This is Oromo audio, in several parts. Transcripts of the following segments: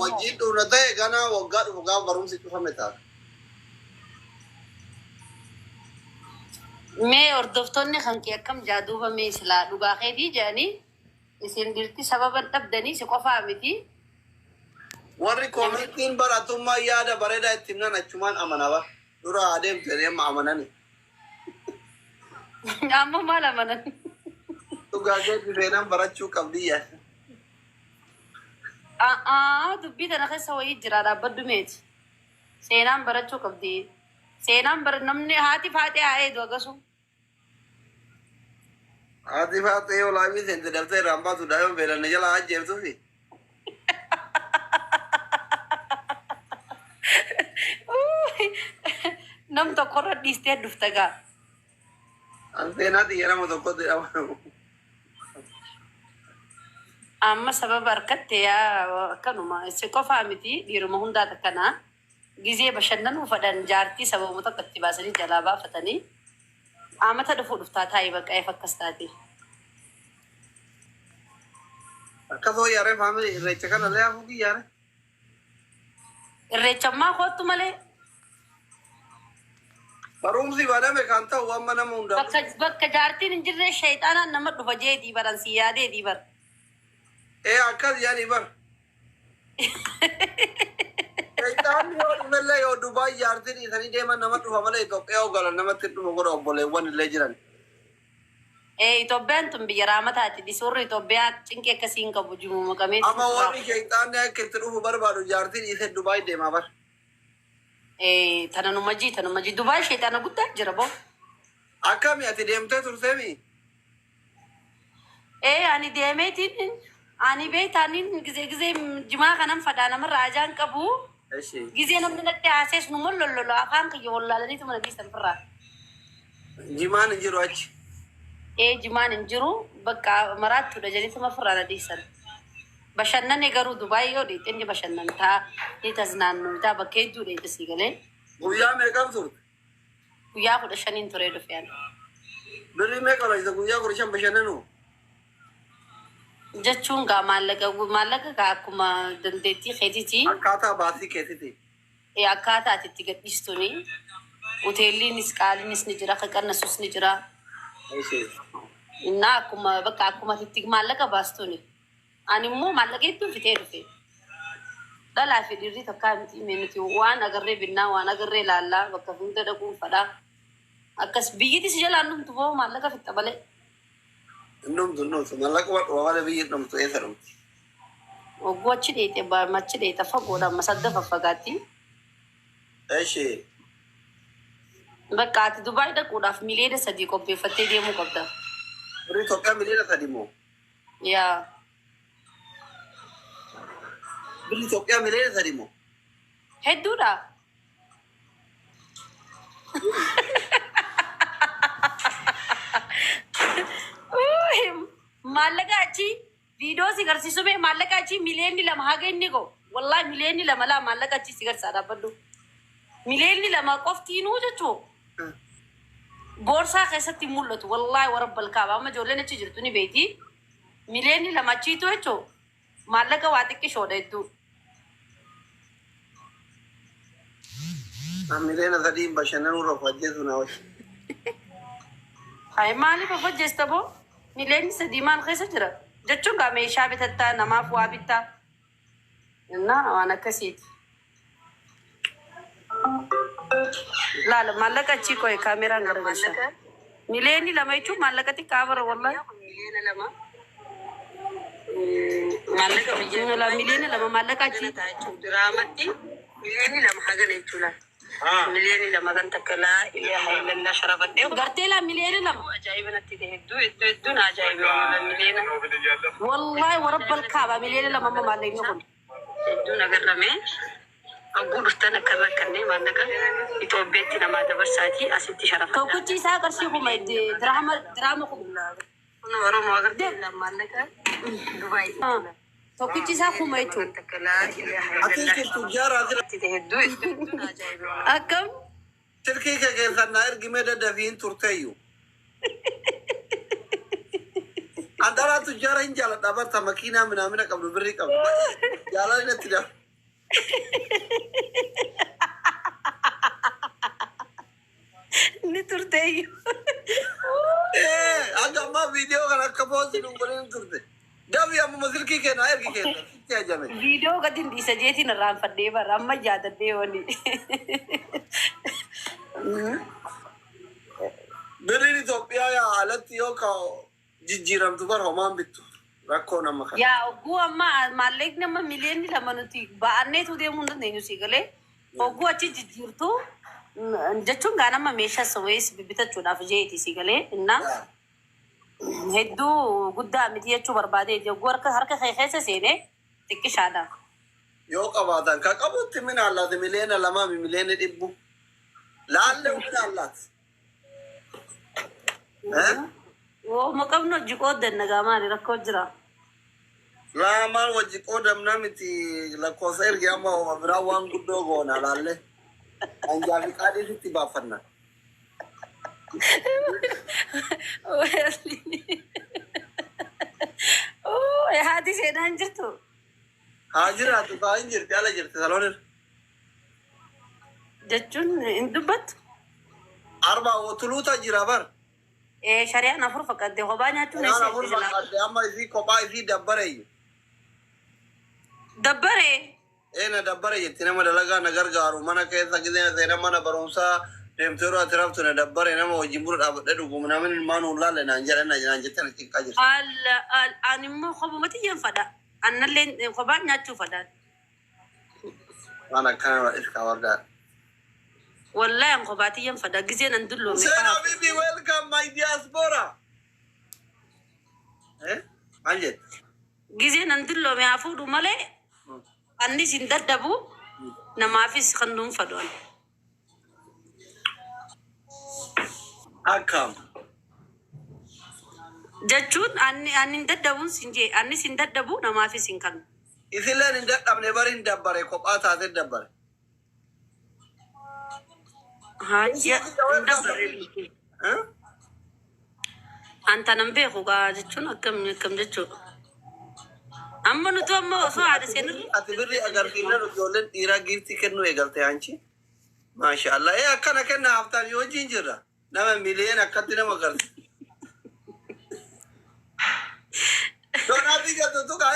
wajib udah teh karena waga baru situ sampai tak. Me ordoftoonni kan kee akkam jaaduuba mee silaa dhugaa keetii jedhanii isin dirti sababa dhabdanii si qofaa miti. Warri komitiin baratummaa yaada bareedaa ittiin nan achumaan amanaba. Dura adeemtanii amma amanani. Amma maal amanan? Dhugaa keetii seenaan barachuu qabdi yaa. Dubbii tana keessa wayii jira dhaabbaddu meeti. Seenaan barachuu qabdi. Seenaan namni haati faatee haa eedu akkasuma. Haati faatee yoo laafii seente dabtee rambaatu daa'ima beelanne jala ajjeeftuufi. Nam tokkorra dhiistee dhufta gaa. Anteenaati jedhama tokkotti dhabama. Amma sababa harkatte yaa akkanuma si qofaa miti dhiiruma hundaa takkanaa. Gizee bashannanuu fadhan jaartii sababuma tokko itti baasanii jalaa baafatanii amata dhufuu dhuftaa taa'ee bakka eef akkas taate. Akkasoo yaaree faamilii irreecha kana lee hafuutii yaare. Irreechammaa kootu malee. Barumsi badame kan ta'u amma nama hundaa. Bakka jaartiin hin jirre shayxaanaan nama dhufa jeetii baran si yaadeetii bar. Akkas yaani bar. Shayxaan yoo dhufellee yoo Dubaay jaartiin isanii deeman nama dhufa malee Itoophiyaa ogalan namatti dhufa godha obboleewwan illee jiran. Itoophiyaan tun biyya raamataati. Dhisurri Itoophiyaa cinqee akkasii hin qabu jimu maqamee. Amma warri shayxaan akka itti dhufu barbaadu jaartiin isee Dubaay deemaa bar. Tananuma jii Dubaay shayxaana guddaa jira boo. Akkami ati deemtee turteemi? Ani deemeetiin ani beektaaniin gizee jimaa kanan fadhaa namarraa ajaan qabu. Gizee namni natti haasees nu mollololo afaan kiyya wallaalaniitu mana geessan firraa. Jimaan hin jiru achi. Jimaan hin jiru bakka maraattuudha jedhituma firraa na dhiisan. Bashannane garuu Dubaay yoo dhiitte inni bashannantaa ni tasnaannoo bakka hedduu dheedha sii galee. Guyyaa meeqan turte? Guyyaa 15 turee dhufeen. Birrii meeqa laayisa guyyaa 15 bashannanuu? Jechuun gaa maallaqa gaa akkuma dandeettii keetiiti. Akkaataa baasii keetiiti. Akkaataa ati itti gadhiistuni. Hoteelliinis qaaliinis ni jira, qannasuus ni jira. Innaa akkuma bakka akkuma itti maallaqa baastuni. Ani immoo maallaqa hedduu fitee dhufe. Dhalaa fi dhiirri takkaa miti meenuti waan agarree binnaa waan agarree laallaa bakka hunda dhaquun fadhaa. Akkas biyyittis jalaan dhumtu boo maallaqa fixa malee. Numtu mallaqa wadhuma malee biyyi dhumtu eessa dhumti? Oggoo achi dheete machi dheeta fagoodha amma sadda faffagaatti. Bakka ati Dubaay dhaquudhaaf miliyoona 3 qopheeffattee deemuu qabda. Birrii Itoophiyaa miliyoona 3 moo? Yaa. Birrii Itoophiyaa miliyoona 3 moo? Hedduudha. Maallaqa achi viidiyoo si garsiisu bee maallaqa achi miliyoonni 2 haga inni go wallahi miliyoonni 2 laa maallaqa achi si garsaa dhaabbadhu. Miliyoonni 2 qoftiinuu jechuu boorsaa keessatti mul'atu wallahi warabbal kaaba amma ijoolleen achi jirtu ni beeti. Miliyoonni 2 achiitu jechuu maallaqa waa xiqqishoodha hedduu. Miliyoona 3 bashannanuu irra hojjetu na wajji. Hai maaliif hojjesta boo? Miliyoonni 3 maal keessa jira? Jechuun gaa meeshaa bitattaa namaaf waa bittaa. Innaa waan akkasiiti. Laala maallaqa achii qo'e kaameraan garagalcha. Miliyoonni 2 jechuun maallaqa xiqqaa bara wallahi. Miliyoonni 2 maallaqa achii. Diraamatti miliyoonni 2 hagana jechuudha. Miliyoonni 2 kan takka laa ilaaha illallah sharafadhee. Gartee laa miliyoonni 2. Ajaa'iba natti ta'e hedduun ajaa'iba miliyoona. Wallahi warabbal kaaba miliyoonni 2 amma maallaqni kun. Hedduun agarramee. Abbuu dhuftan akka rakkannee maallaqa Itoophiyaatti namaa dabarsaati asitti sharafa. Tokkichi isaa qarshii kuma diraama kuma. Kun Oromoo agartee maallaqa Dubaay. Tokkichi isaa kuma jechuudha. Ati jirtu jaaraa jira. Hedduun ajaa'iba. Akkam? Silkii kee keessan na ergimee daddafiin turteeyyu. Andaraatu jaara hin jaaladha barta makiinaa minaamina qabdu birrii qabdu. Jaalala natti dha. Ni turte. Aga amma video kan akka poosi nu godhin turte. Dabi amma masilkii kenna ergi kenna. Itti ajame. Video gadin di sajeeti na raanfadhee bara amma yaadadhee wani. Biriin Itoophiyaa yaa haalatti yoo ka'u jijjiiramtu bar homaan bittu. Rakkoo nama kana. Yaa ogguu amma maalleeqni amma miliyoonni lama nuti ba'anneetu deemuu hin dandeenyu si galee. Ogguu achi jijjiirtu jechuun gaan amma meeshaa sawees bibitachuudhaaf jeeti si galee. Innaa hedduu guddaa miti jechuu barbaadee ogguu harka keessa seenee xiqqishaadha. Yoo qabaatan ka qabutti min allaati miliyoona lamaa miliyoona dhibbu. Laalle min allaati. Woo maqabno jiqoo dannagaa maali rakkoo jira. Laamaan wajji qoodamna miti lakkoofsa ergi amma hooma biraa waan guddoo goona laalle. Anjaafi qaadhiisitti baafanna. Haati seenaan jirtu. Haa jiraatu kaa hin jirti ala jirti saloonir. Jechuun hin dubbattu. Arbaa tuluuta jira bar. Shari'aan afur fakkaatee kophaa nyaachuun Naan afur fakkaate amma isii kophaa isii dabbareeyyu. Dabbaree. Na dabbare jetti nama dalagaa na gargaaru mana keessa gisee seena mana barumsaa deemteeru ati raftu na dabbare nama wajjin bura dhaabadhe dhugumu namni ilmaan ullaalle naan jedhan naan jettee na xiqqaa jirti. Ani immoo kophumatti yen fadha. Annallee kophaa nyaachuu fadhaan. Waan akkana iska wardaa. Wallahi an kophaatti yen fadha gisee nan dulloome. Seena bibi welcome my diaspora. Maal jetti? Gisee nan dulloome haa fuudhu malee. Annis hin dadhabu namaafis kan dhuunfadhoon. Akkam. Jechuun ani hin dadhabuun sin jee annis hin dadhabu namaafis hin kanu. Isilleen hin dadhabne bari hin dabbare kophaa taate dabbare. Haayya hin dabbare. Anta nan beeku gaa jechuun akkam jechuudha. Amma nuti amma osoo haadha seenirra. Ati birri agarsiifna ijoolleen dhiiraa giiftii kennuu eegalte hanchi. Maashaallah. Akkana kenna haftaan yoo wajjin jirra. Nama miliyoona akkatti nama garti. Doonaatii gattu tuqa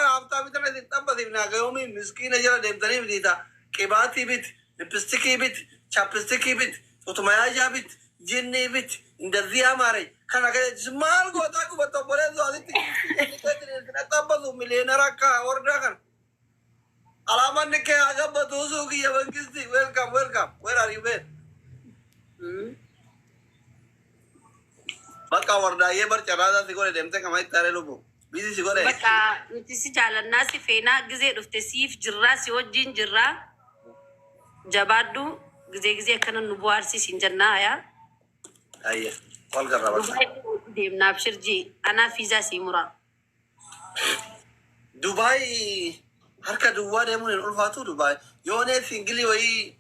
haftaa bitana isin xabbasiifna gayoomi miskiina jira deemtanii bitiita. Qibaatii biti, lippistikii biti, chaappistikii biti, xutumayaajaa biti, jinnii biti, indazii amaare. Kana kaya maal goota kubato bolezo asitti xabbasu miliyoona rakka warda kan. Alaman ne kaya agabbatu suuki ya bankisti welcome where are you been? Bakka warda ye bar charaada si gore demte kamay tare lubu. Bisi si gore. Bakka nuti si jaalannaa si feenaa gisee dhufte siif jirraa si wajjin jirraa. Jabaaddu gisee akkana nu bohaarsiisin jennaa yaa. Ayya. Wal garraba. Deemnaaf shirjii anaa fiizaa sii muraa. Dubai harka duwwaa deemuun hin ulfaatu Dubai. Yoo ne singilii wayii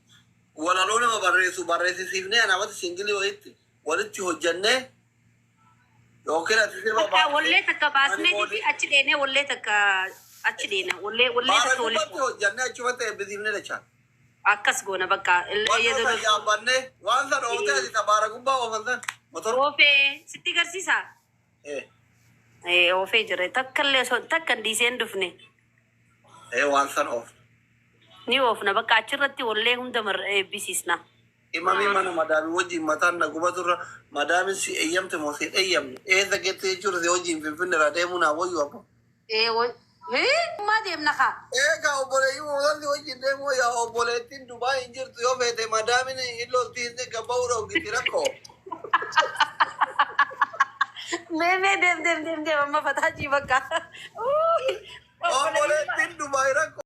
walaloo nama barreessisiifnee anamatti singilii wayiitti walitti hojjannee yookiin ati sirba Bakka wallee takka baasnee achi dheenee wallee takka achi deena wallee takka walitti hojjannee achumatti eebbisiifnee dachaan. Akkas goona bakka. Waan yaabannee waan sana oofte ati tabaara gubbaa oofan san. Oofee sitti garsiisaa? Oofee jira takka dhiiseen dhufne. Waan san oof. Ni oofna bakka achirratti wallee hunda eebbisiisna. Imamii mana madaamii wajjin mataan na gubaturra madaamin si eeyyamte moo si eeyyamne. Eessa geette jechuudha si wajjin finfinneerraa deemuu naa wayyu abbo. Maa deemna kaa? Eegaa obboleeyyii moolalli wajjin deemuu yaa obboleettiin Dubaay hin jirtu yoo feete madaamin hin loltiisne gabba'uu dhoogiti rakkoo. Mee deem amma fataa jii bakka. Obboleettiin Dubaay rakkoo.